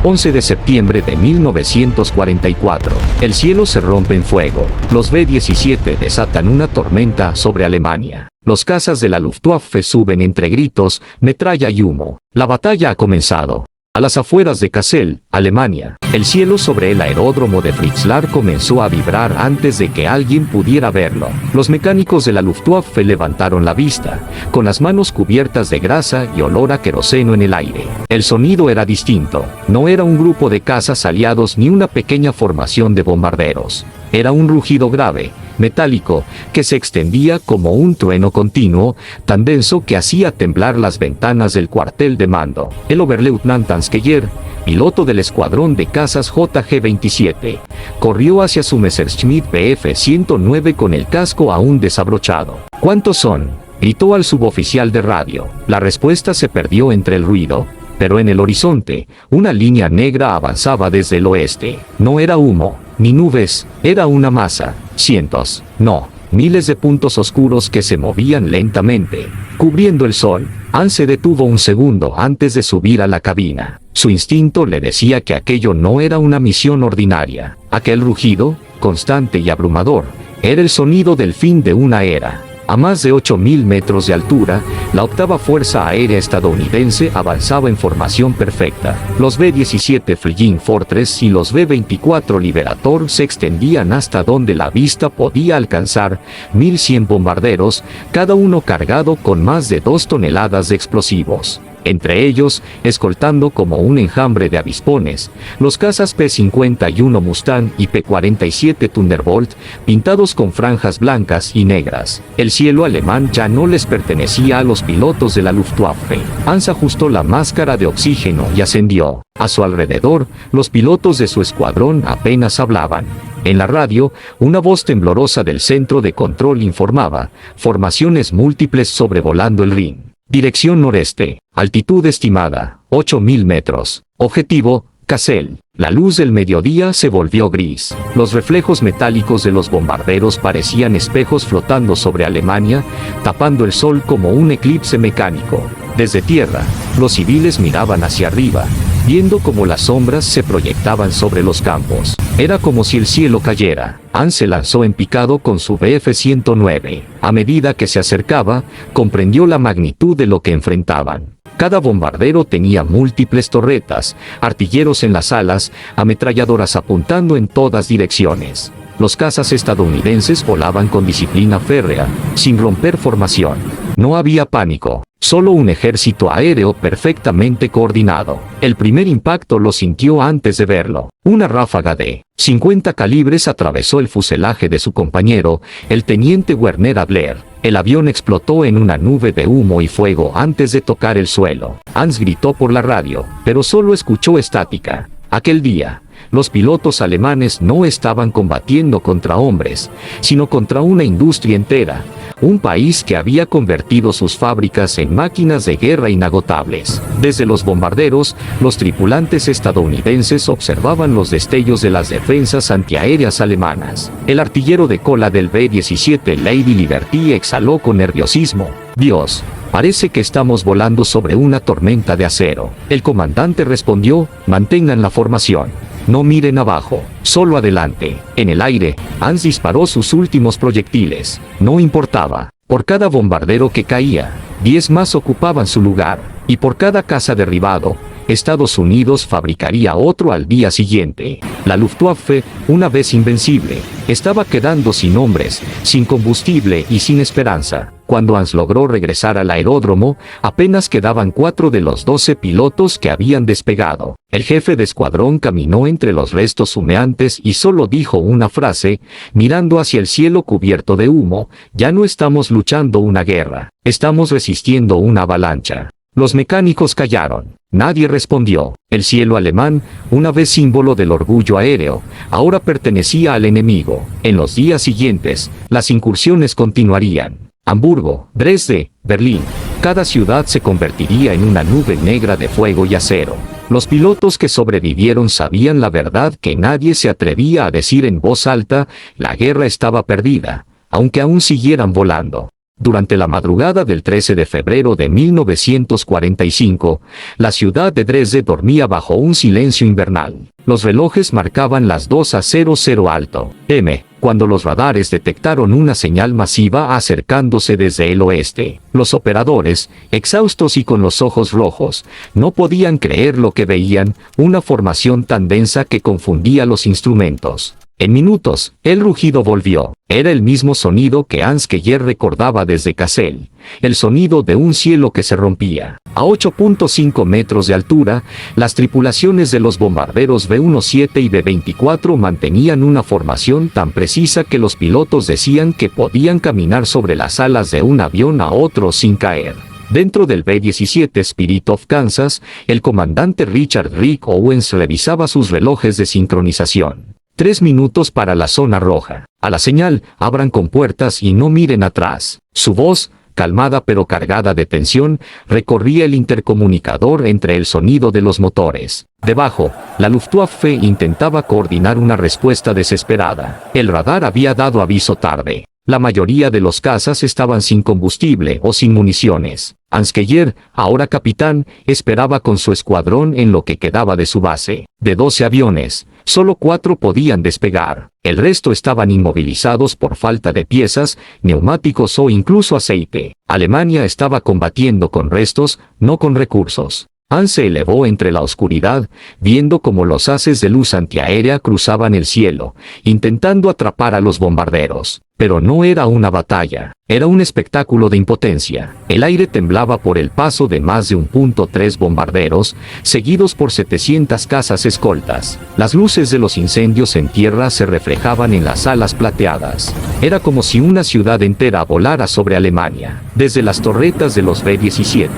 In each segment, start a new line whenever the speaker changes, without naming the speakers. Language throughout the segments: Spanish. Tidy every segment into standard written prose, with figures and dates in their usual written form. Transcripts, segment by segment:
11 de septiembre de 1944. El cielo se rompe en fuego. Los B-17 desatan una tormenta sobre Alemania. Los cazas de la Luftwaffe suben entre gritos, metralla y humo. La batalla ha comenzado. A las afueras de Kassel, Alemania, el cielo sobre el aeródromo de Fritzlar comenzó a vibrar antes de que alguien pudiera verlo. Los mecánicos de la Luftwaffe levantaron la vista, con las manos cubiertas de grasa y olor a queroseno en el aire. El sonido era distinto. No era un grupo de cazas aliados ni una pequeña formación de bombarderos. Era un rugido grave, metálico, que se extendía como un trueno continuo, tan denso que hacía temblar las ventanas del cuartel de mando. El Oberleutnant Anskeyer, piloto del escuadrón de cazas JG-27, corrió hacia su Messerschmitt Bf 109 con el casco aún desabrochado. ¿Cuántos son?, gritó al suboficial de radio. La respuesta se perdió entre el ruido, pero en el horizonte, una línea negra avanzaba desde el oeste. No era humo, ni nubes, era una masa, cientos, no, miles de puntos oscuros que se movían lentamente, cubriendo el sol. Hans se detuvo un segundo antes de subir a la cabina. Su instinto le decía que aquello no era una misión ordinaria. Aquel rugido, constante y abrumador, era el sonido del fin de una era. A más de 8.000 metros de altura, la octava Fuerza Aérea estadounidense avanzaba en formación perfecta. Los B-17 Flying Fortress y los B-24 Liberator se extendían hasta donde la vista podía alcanzar, 1.100 bombarderos, cada uno cargado con más de 2 toneladas de explosivos. Entre ellos, escoltando como un enjambre de avispones, los cazas P-51 Mustang y P-47 Thunderbolt, pintados con franjas blancas y negras. El cielo alemán ya no les pertenecía a los pilotos de la Luftwaffe. Hans ajustó la máscara de oxígeno y ascendió. A su alrededor, los pilotos de su escuadrón apenas hablaban. En la radio, una voz temblorosa del centro de control informaba: formaciones múltiples sobrevolando el Rin. Dirección noreste, altitud estimada, 8.000 metros. Objetivo, Kassel. La luz del mediodía se volvió gris. Los reflejos metálicos de los bombarderos parecían espejos flotando sobre Alemania, tapando el sol como un eclipse mecánico. Desde tierra, los civiles miraban hacia arriba, viendo cómo las sombras se proyectaban sobre los campos. Era como si el cielo cayera. Hans se lanzó en picado con su Bf 109. A medida que se acercaba, comprendió la magnitud de lo que enfrentaban. Cada bombardero tenía múltiples torretas, artilleros en las alas, ametralladoras apuntando en todas direcciones. Los cazas estadounidenses volaban con disciplina férrea, sin romper formación. No había pánico, solo un ejército aéreo perfectamente coordinado. El primer impacto lo sintió antes de verlo. Una ráfaga de 50 calibres atravesó el fuselaje de su compañero, el teniente Werner Adler. El avión explotó en una nube de humo y fuego antes de tocar el suelo. Hans gritó por la radio, pero solo escuchó estática. Aquel día, los pilotos alemanes no estaban combatiendo contra hombres, sino contra una industria entera, un país que había convertido sus fábricas en máquinas de guerra inagotables. Desde los bombarderos, los tripulantes estadounidenses observaban los destellos de las defensas antiaéreas alemanas. El artillero de cola del B-17 Lady Liberty exhaló con nerviosismo. Dios, parece que estamos volando sobre una tormenta de acero. El comandante respondió: mantengan la formación. No miren abajo, solo adelante. En el aire, Hans disparó sus últimos proyectiles. No importaba. Por cada bombardero que caía, 10 más ocupaban su lugar. Y por cada caza derribado, Estados Unidos fabricaría otro al día siguiente. La Luftwaffe, una vez invencible, estaba quedando sin hombres, sin combustible y sin esperanza. Cuando Hans logró regresar al aeródromo, apenas quedaban 4 de los 12 pilotos que habían despegado. El jefe de escuadrón caminó entre los restos humeantes y solo dijo una frase, mirando hacia el cielo cubierto de humo: ya no estamos luchando una guerra, estamos resistiendo una avalancha. Los mecánicos callaron. Nadie respondió. El cielo alemán, una vez símbolo del orgullo aéreo, ahora pertenecía al enemigo. En los días siguientes, las incursiones continuarían. Hamburgo, Dresde, Berlín. Cada ciudad se convertiría en una nube negra de fuego y acero. Los pilotos que sobrevivieron sabían la verdad que nadie se atrevía a decir en voz alta: la guerra estaba perdida, aunque aún siguieran volando. Durante la madrugada del 13 de febrero de 1945, la ciudad de Dresde dormía bajo un silencio invernal. Los relojes marcaban las 2:00 alto, m, cuando los radares detectaron una señal masiva acercándose desde el oeste. Los operadores, exhaustos y con los ojos rojos, no podían creer lo que veían, una formación tan densa que confundía los instrumentos. En minutos, el rugido volvió. Era el mismo sonido que Hans Keller recordaba desde Kassel, el sonido de un cielo que se rompía. A 8.5 metros de altura, las tripulaciones de los bombarderos B-17 y B-24 mantenían una formación tan precisa que los pilotos decían que podían caminar sobre las alas de un avión a otro sin caer. Dentro del B-17 Spirit of Kansas, el comandante Richard Rick Owens revisaba sus relojes de sincronización. 3 minutos para la zona roja. A la señal, abran compuertas y no miren atrás. Su voz, calmada pero cargada de tensión, recorría el intercomunicador entre el sonido de los motores. Debajo, la Luftwaffe intentaba coordinar una respuesta desesperada. El radar había dado aviso tarde. La mayoría de los cazas estaban sin combustible o sin municiones. Hans Keller, ahora capitán, esperaba con su escuadrón en lo que quedaba de su base. De 12 aviones, solo 4 podían despegar. El resto estaban inmovilizados por falta de piezas, neumáticos o incluso aceite. Alemania estaba combatiendo con restos, no con recursos. Hans se elevó entre la oscuridad, viendo cómo los haces de luz antiaérea cruzaban el cielo, intentando atrapar a los bombarderos. Pero no era una batalla, era un espectáculo de impotencia. El aire temblaba por el paso de más de 1.3 bombarderos, seguidos por 700 cazas escoltas. Las luces de los incendios en tierra se reflejaban en las alas plateadas. Era como si una ciudad entera volara sobre Alemania. Desde las torretas de los B-17,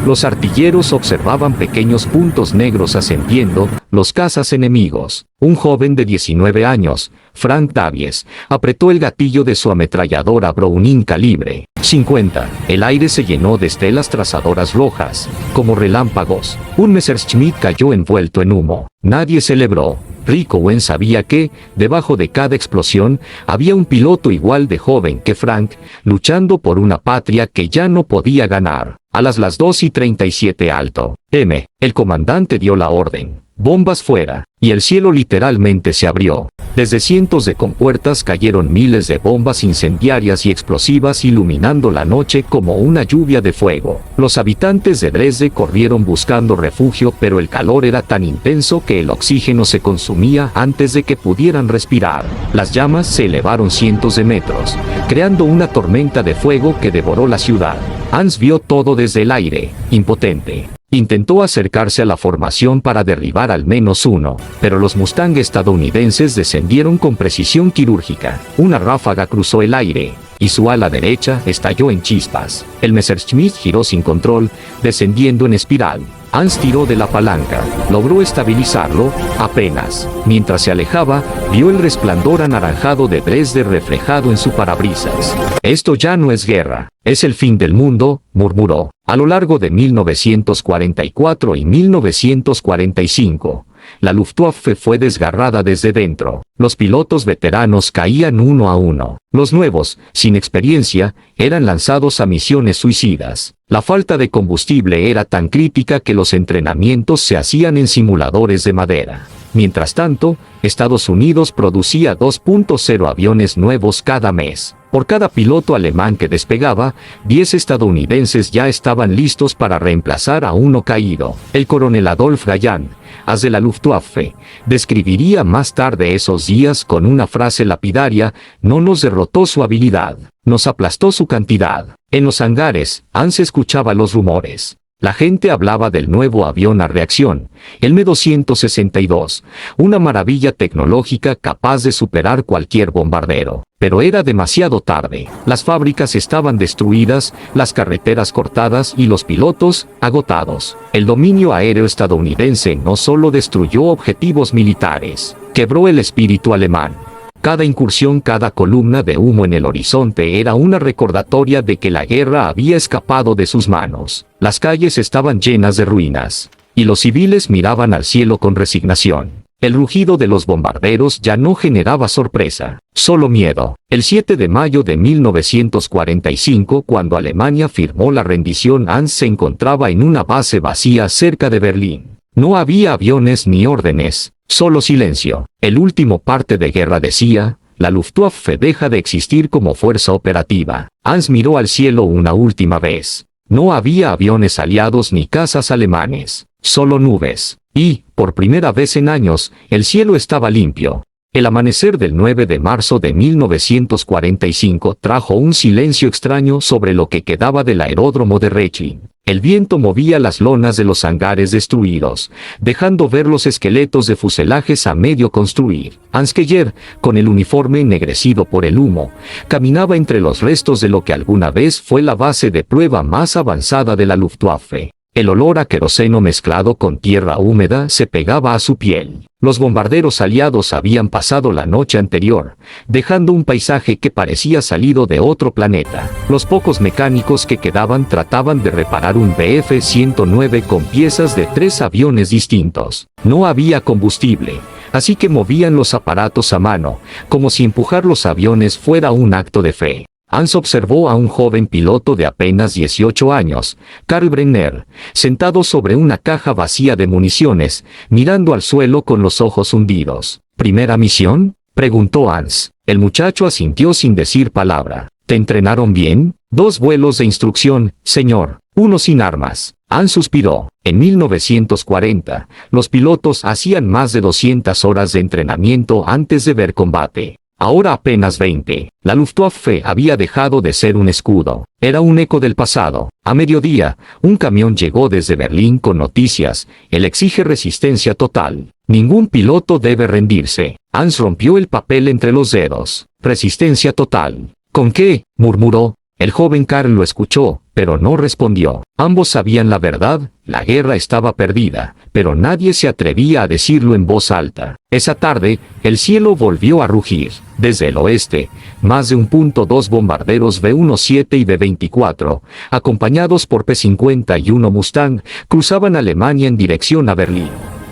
los artilleros observaban pequeños puntos negros ascendiendo, los cazas enemigos. Un joven de 19 años, Frank Davies, apretó el gatillo de su ametralladora Browning calibre 50. El aire se llenó de estelas trazadoras rojas, como relámpagos. Un Messerschmitt cayó envuelto en humo. Nadie celebró. Rick Owens sabía que, debajo de cada explosión, había un piloto igual de joven que Frank, luchando por una patria que ya no podía ganar. A las 2:37 alto, m, el comandante dio la orden. Bombas fuera, y el cielo literalmente se abrió. Desde cientos de compuertas cayeron miles de bombas incendiarias y explosivas iluminando la noche como una lluvia de fuego. Los habitantes de Dresde corrieron buscando refugio, pero el calor era tan intenso que el oxígeno se consumía antes de que pudieran respirar. Las llamas se elevaron cientos de metros, creando una tormenta de fuego que devoró la ciudad. Hans vio todo desde el aire, impotente. Intentó acercarse a la formación para derribar al menos uno, pero los Mustang estadounidenses descendieron con precisión quirúrgica. Una ráfaga cruzó el aire, y su ala derecha estalló en chispas. El Messerschmitt giró sin control, descendiendo en espiral. Hans tiró de la palanca, logró estabilizarlo, apenas. Mientras se alejaba, vio el resplandor anaranjado de Dresde reflejado en su parabrisas. Esto ya no es guerra, es el fin del mundo, murmuró. A lo largo de 1944 y 1945, la Luftwaffe fue desgarrada desde dentro. Los pilotos veteranos caían uno a uno. Los nuevos, sin experiencia, eran lanzados a misiones suicidas. La falta de combustible era tan crítica que los entrenamientos se hacían en simuladores de madera. Mientras tanto, Estados Unidos producía 2.0 aviones nuevos cada mes. Por cada piloto alemán que despegaba, 10 estadounidenses ya estaban listos para reemplazar a uno caído. El coronel Adolf Galland, as de la Luftwaffe, describiría más tarde esos días con una frase lapidaria: no nos derrotó su habilidad, nos aplastó su cantidad. En los hangares, Hans escuchaba los rumores. La gente hablaba del nuevo avión a reacción, el Me-262, una maravilla tecnológica capaz de superar cualquier bombardero. Pero era demasiado tarde. Las fábricas estaban destruidas, las carreteras cortadas y los pilotos agotados. El dominio aéreo estadounidense no solo destruyó objetivos militares, quebró el espíritu alemán. Cada incursión, cada columna de humo en el horizonte era una recordatoria de que la guerra había escapado de sus manos. Las calles estaban llenas de ruinas, y los civiles miraban al cielo con resignación. El rugido de los bombarderos ya no generaba sorpresa, solo miedo. El 7 de mayo de 1945, cuando Alemania firmó la rendición, Hans se encontraba en una base vacía cerca de Berlín. No había aviones ni órdenes, solo silencio. El último parte de guerra decía: la Luftwaffe deja de existir como fuerza operativa. Hans miró al cielo una última vez. No había aviones aliados ni cazas alemanes, solo nubes. Y, por primera vez en años, el cielo estaba limpio. El amanecer del 9 de marzo de 1945 trajo un silencio extraño sobre lo que quedaba del aeródromo de Rechlin. El viento movía las lonas de los hangares destruidos, dejando ver los esqueletos de fuselajes a medio construir. Hans Keller, con el uniforme ennegrecido por el humo, caminaba entre los restos de lo que alguna vez fue la base de prueba más avanzada de la Luftwaffe. El olor a queroseno mezclado con tierra húmeda se pegaba a su piel. Los bombarderos aliados habían pasado la noche anterior, dejando un paisaje que parecía salido de otro planeta. Los pocos mecánicos que quedaban trataban de reparar un Bf-109 con piezas de 3 aviones distintos. No había combustible, así que movían los aparatos a mano, como si empujar los aviones fuera un acto de fe. Hans observó a un joven piloto de apenas 18 años, Karl Brenner, sentado sobre una caja vacía de municiones, mirando al suelo con los ojos hundidos. ¿Primera misión?, preguntó Hans. El muchacho asintió sin decir palabra. ¿Te entrenaron bien? 2 vuelos de instrucción, señor, 1 sin armas. Hans suspiró. En 1940, los pilotos hacían más de 200 horas de entrenamiento antes de ver combate. Ahora apenas 20. La Luftwaffe había dejado de ser un escudo. Era un eco del pasado. A mediodía, un camión llegó desde Berlín con noticias: él exige resistencia total. Ningún piloto debe rendirse. Hans rompió el papel entre los dedos. Resistencia total. ¿Con qué?, murmuró. El joven Karl lo escuchó, pero no respondió. Ambos sabían la verdad: la guerra estaba perdida, pero nadie se atrevía a decirlo en voz alta. Esa tarde, el cielo volvió a rugir. Desde el oeste, más de 1.2 bombarderos B-17 y B-24, acompañados por P-50 y 1 Mustang, cruzaban Alemania en dirección a Berlín.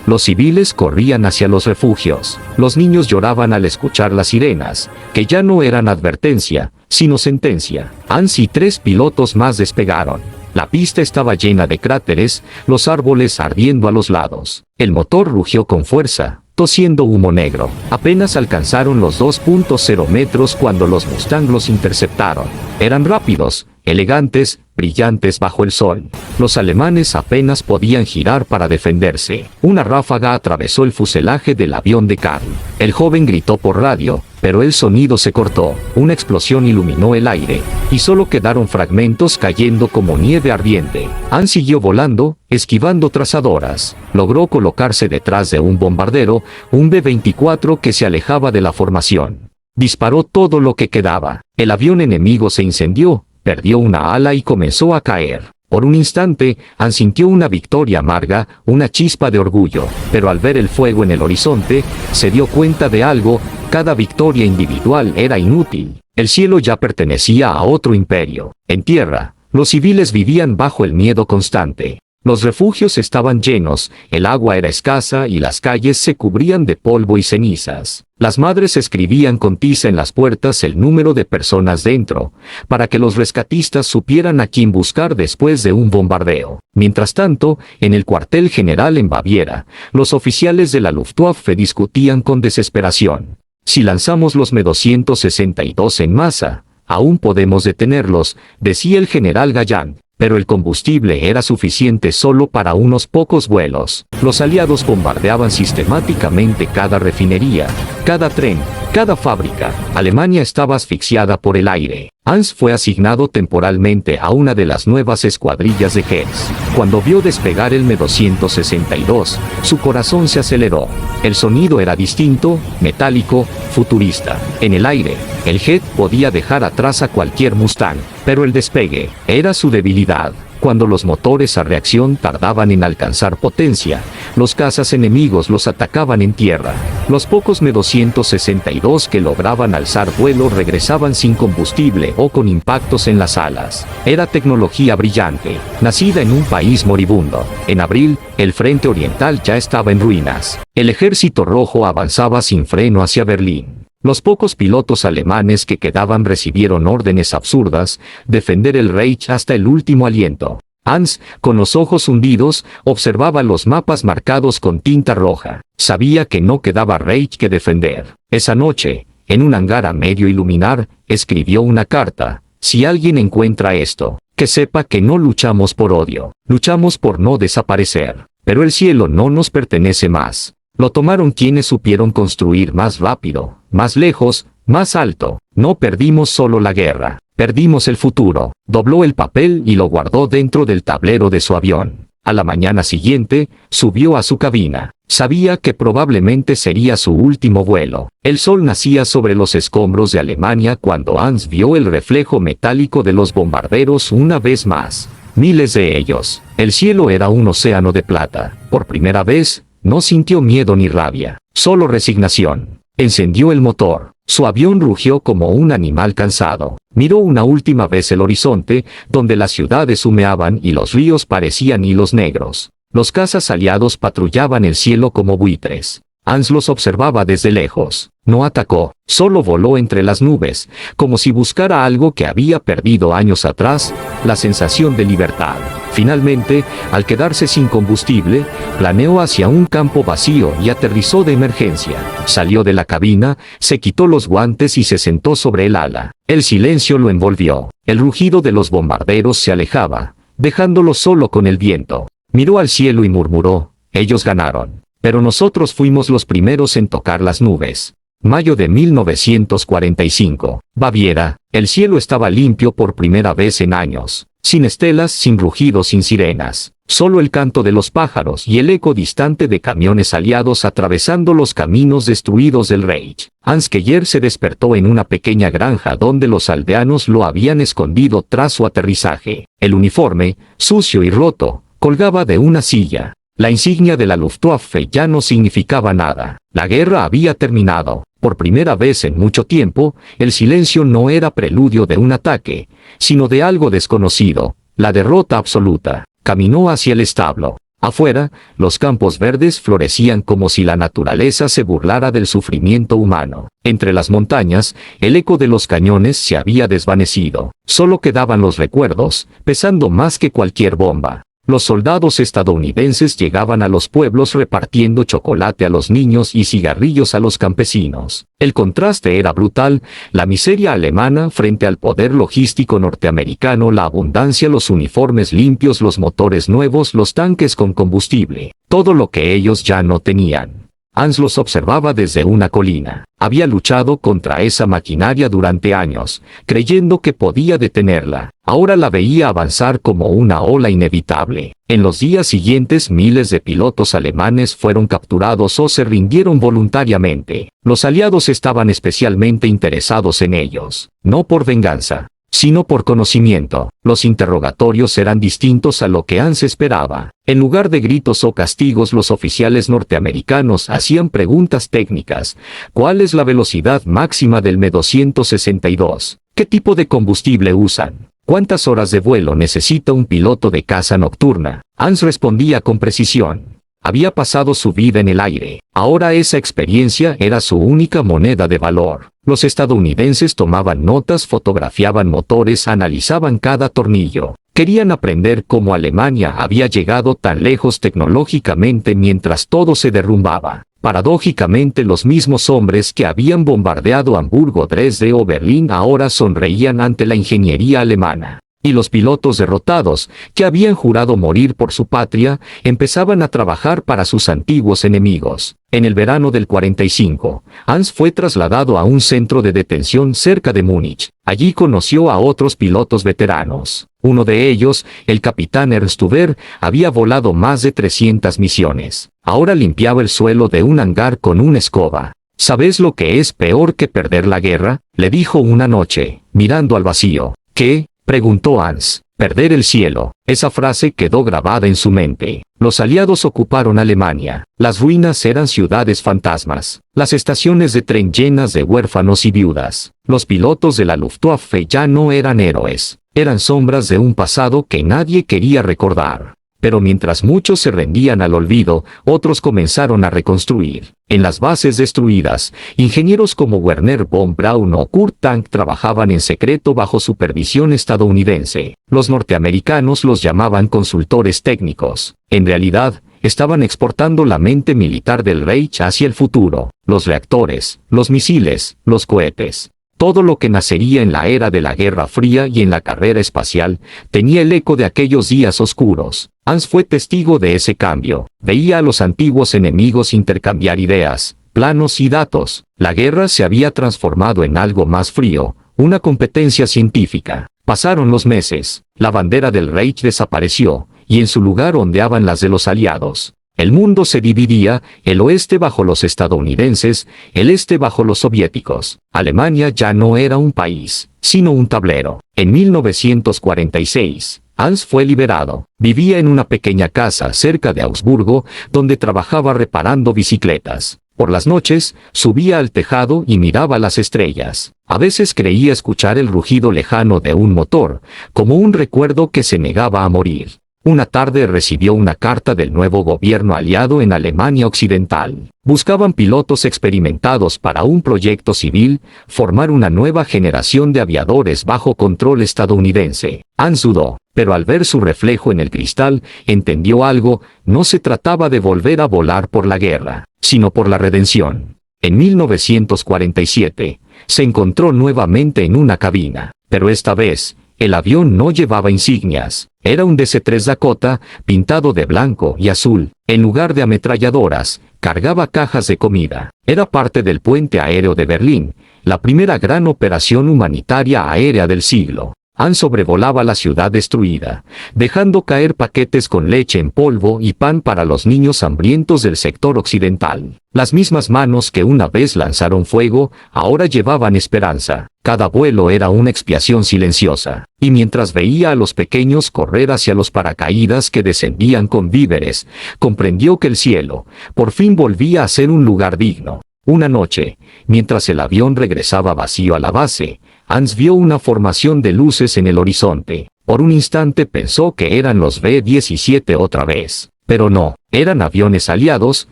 Los civiles corrían hacia los refugios. Los niños lloraban al escuchar las sirenas, que ya no eran advertencia, sino sentencia. Hans y 3 pilotos más despegaron. La pista estaba llena de cráteres, los árboles ardiendo a los lados. El motor rugió con fuerza, tosiendo humo negro. Apenas alcanzaron los 2.0 metros cuando los Mustang los interceptaron. Eran rápidos, elegantes, brillantes bajo el sol. Los alemanes apenas podían girar para defenderse. Una ráfaga atravesó el fuselaje del avión de Karl. El joven gritó por radio, pero el sonido se cortó. Una explosión iluminó el aire, y solo quedaron fragmentos cayendo como nieve ardiente. Hans siguió volando, esquivando trazadoras. Logró colocarse detrás de un bombardero, un B-24 que se alejaba de la formación. Disparó todo lo que quedaba. El avión enemigo se incendió, perdió una ala y comenzó a caer. Por un instante, Hans sintió una victoria amarga, una chispa de orgullo, pero al ver el fuego en el horizonte, se dio cuenta de algo: cada victoria individual era inútil. El cielo ya pertenecía a otro imperio. En tierra, los civiles vivían bajo el miedo constante. Los refugios estaban llenos, el agua era escasa y las calles se cubrían de polvo y cenizas. Las madres escribían con tiza en las puertas el número de personas dentro, para que los rescatistas supieran a quién buscar después de un bombardeo. Mientras tanto, en el cuartel general en Baviera, los oficiales de la Luftwaffe discutían con desesperación. Si lanzamos los Me-262 en masa, aún podemos detenerlos, decía el general Galland. Pero el combustible era suficiente solo para unos pocos vuelos. Los aliados bombardeaban sistemáticamente cada refinería, cada tren, cada fábrica. Alemania estaba asfixiada por el aire. Hans fue asignado temporalmente a una de las nuevas escuadrillas de Hess. Cuando vio despegar el Me-262, su corazón se aceleró. El sonido era distinto, metálico, futurista. En el aire, el Jet podía dejar atrás a cualquier Mustang, pero el despegue era su debilidad. Cuando los motores a reacción tardaban en alcanzar potencia, los cazas enemigos los atacaban en tierra. Los pocos Me-262 que lograban alzar vuelo regresaban sin combustible o con impactos en las alas. Era tecnología brillante, nacida en un país moribundo. En abril, el frente oriental ya estaba en ruinas. El ejército rojo avanzaba sin freno hacia Berlín. Los pocos pilotos alemanes que quedaban recibieron órdenes absurdas: defender el Reich hasta el último aliento. Hans, con los ojos hundidos, observaba los mapas marcados con tinta roja. Sabía que no quedaba Reich que defender. Esa noche, en un hangar a medio iluminar, escribió una carta: si alguien encuentra esto, que sepa que no luchamos por odio, luchamos por no desaparecer. Pero el cielo no nos pertenece más. Lo tomaron quienes supieron construir más rápido, más lejos, más alto. No perdimos solo la guerra, perdimos el futuro. Dobló el papel y lo guardó dentro del tablero de su avión. A la mañana siguiente, subió a su cabina. Sabía que probablemente sería su último vuelo. El sol nacía sobre los escombros de Alemania cuando Hans vio el reflejo metálico de los bombarderos una vez más. Miles de ellos. El cielo era un océano de plata. Por primera vez, no sintió miedo ni rabia, solo resignación. Encendió el motor. Su avión rugió como un animal cansado. Miró una última vez el horizonte, donde las ciudades humeaban y los ríos parecían hilos negros. Los cazas aliados patrullaban el cielo como buitres. Hans los observaba desde lejos. No atacó, solo voló entre las nubes, como si buscara algo que había perdido años atrás: la sensación de libertad. Finalmente, al quedarse sin combustible, planeó hacia un campo vacío y aterrizó de emergencia. Salió de la cabina, se quitó los guantes y se sentó sobre el ala. El silencio lo envolvió. El rugido de los bombarderos se alejaba, dejándolo solo con el viento. Miró al cielo y murmuró: ellos ganaron. Pero nosotros fuimos los primeros en tocar las nubes. Mayo de 1945. Baviera. El cielo estaba limpio por primera vez en años. Sin estelas, sin rugidos, sin sirenas. Solo el canto de los pájaros y el eco distante de camiones aliados atravesando los caminos destruidos del Reich. Hans Keller se despertó en una pequeña granja donde los aldeanos lo habían escondido tras su aterrizaje. El uniforme, sucio y roto, colgaba de una silla. La insignia de la Luftwaffe ya no significaba nada. La guerra había terminado. Por primera vez en mucho tiempo, el silencio no era preludio de un ataque, sino de algo desconocido: la derrota absoluta. Caminó hacia el establo. Afuera, los campos verdes florecían como si la naturaleza se burlara del sufrimiento humano. Entre las montañas, el eco de los cañones se había desvanecido. Solo quedaban los recuerdos, pesando más que cualquier bomba. Los soldados estadounidenses llegaban a los pueblos repartiendo chocolate a los niños y cigarrillos a los campesinos. El contraste era brutal: la miseria alemana frente al poder logístico norteamericano, la abundancia, los uniformes limpios, los motores nuevos, los tanques con combustible. Todo lo que ellos ya no tenían. Hans los observaba desde una colina. Había luchado contra esa maquinaria durante años, creyendo que podía detenerla. Ahora la veía avanzar como una ola inevitable. En los días siguientes, miles de pilotos alemanes fueron capturados o se rindieron voluntariamente. Los aliados estaban especialmente interesados en ellos, no por venganza, sino por conocimiento. Los interrogatorios eran distintos a lo que Hans esperaba. En lugar de gritos o castigos, los oficiales norteamericanos hacían preguntas técnicas. ¿Cuál es la velocidad máxima del Me-262? ¿Qué tipo de combustible usan? ¿Cuántas horas de vuelo necesita un piloto de caza nocturna? Hans respondía con precisión. Había pasado su vida en el aire. Ahora esa experiencia era su única moneda de valor. Los estadounidenses tomaban notas, fotografiaban motores, analizaban cada tornillo. Querían aprender cómo Alemania había llegado tan lejos tecnológicamente mientras todo se derrumbaba. Paradójicamente, los mismos hombres que habían bombardeado Hamburgo, Dresde o Berlín ahora sonreían ante la ingeniería alemana. Y los pilotos derrotados, que habían jurado morir por su patria, empezaban a trabajar para sus antiguos enemigos. En el verano del 45, Hans fue trasladado a un centro de detención cerca de Múnich. Allí conoció a otros pilotos veteranos. Uno de ellos, el capitán Ernst Huber, había volado más de 300 misiones. Ahora limpiaba el suelo de un hangar con una escoba. ¿Sabes lo que es peor que perder la guerra?, le dijo una noche, mirando al vacío. ¿Qué?, preguntó Hans. Perder el cielo. Esa frase quedó grabada en su mente. Los aliados ocuparon Alemania. Las ruinas eran ciudades fantasmas. Las estaciones de tren llenas de huérfanos y viudas. Los pilotos de la Luftwaffe ya no eran héroes. Eran sombras de un pasado que nadie quería recordar. Pero mientras muchos se rendían al olvido, otros comenzaron a reconstruir. En las bases destruidas, ingenieros como Werner von Braun o Kurt Tank trabajaban en secreto bajo supervisión estadounidense. Los norteamericanos los llamaban consultores técnicos. En realidad, estaban exportando la mente militar del Reich hacia el futuro. Los reactores, los misiles, los cohetes. Todo lo que nacería en la era de la Guerra Fría y en la carrera espacial, tenía el eco de aquellos días oscuros. Hans fue testigo de ese cambio. Veía a los antiguos enemigos intercambiar ideas, planos y datos. La guerra se había transformado en algo más frío, una competencia científica. Pasaron los meses. La bandera del Reich desapareció, y en su lugar ondeaban las de los aliados. El mundo se dividía, el oeste bajo los estadounidenses, el este bajo los soviéticos. Alemania ya no era un país, sino un tablero. En 1946, Hans fue liberado. Vivía en una pequeña casa cerca de Augsburgo, donde trabajaba reparando bicicletas. Por las noches, subía al tejado y miraba las estrellas. A veces creía escuchar el rugido lejano de un motor, como un recuerdo que se negaba a morir. Una tarde recibió una carta del nuevo gobierno aliado en Alemania Occidental. Buscaban pilotos experimentados para un proyecto civil, formar una nueva generación de aviadores bajo control estadounidense. Hans dudó, pero al ver su reflejo en el cristal, entendió algo: no se trataba de volver a volar por la guerra, sino por la redención. En 1947, se encontró nuevamente en una cabina, pero esta vez, el avión no llevaba insignias. Era un DC-3 Dakota, pintado de blanco y azul. En lugar de ametralladoras, cargaba cajas de comida. Era parte del puente aéreo de Berlín, la primera gran operación humanitaria aérea del siglo. Hans sobrevolaba la ciudad destruida, dejando caer paquetes con leche en polvo y pan para los niños hambrientos del sector occidental. Las mismas manos que una vez lanzaron fuego, ahora llevaban esperanza. Cada vuelo era una expiación silenciosa. Y mientras veía a los pequeños correr hacia los paracaídas que descendían con víveres, comprendió que el cielo, por fin volvía a ser un lugar digno. Una noche, mientras el avión regresaba vacío a la base, Hans vio una formación de luces en el horizonte. Por un instante pensó que eran los B-17 otra vez. Pero no, eran aviones aliados,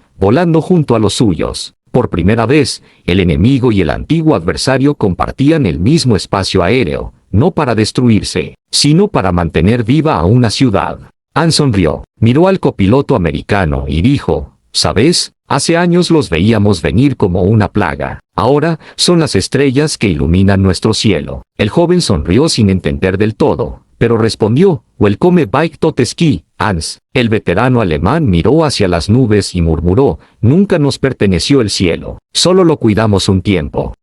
volando junto a los suyos. Por primera vez, el enemigo y el antiguo adversario compartían el mismo espacio aéreo, no para destruirse, sino para mantener viva a una ciudad. Hans sonrió, miró al copiloto americano y dijo: ¿sabes? Hace años los veíamos venir como una plaga. Ahora, son las estrellas que iluminan nuestro cielo. El joven sonrió sin entender del todo, pero respondió: Welcome back to the sky, Hans. El veterano alemán miró hacia las nubes y murmuró: nunca nos perteneció el cielo, solo lo cuidamos un tiempo.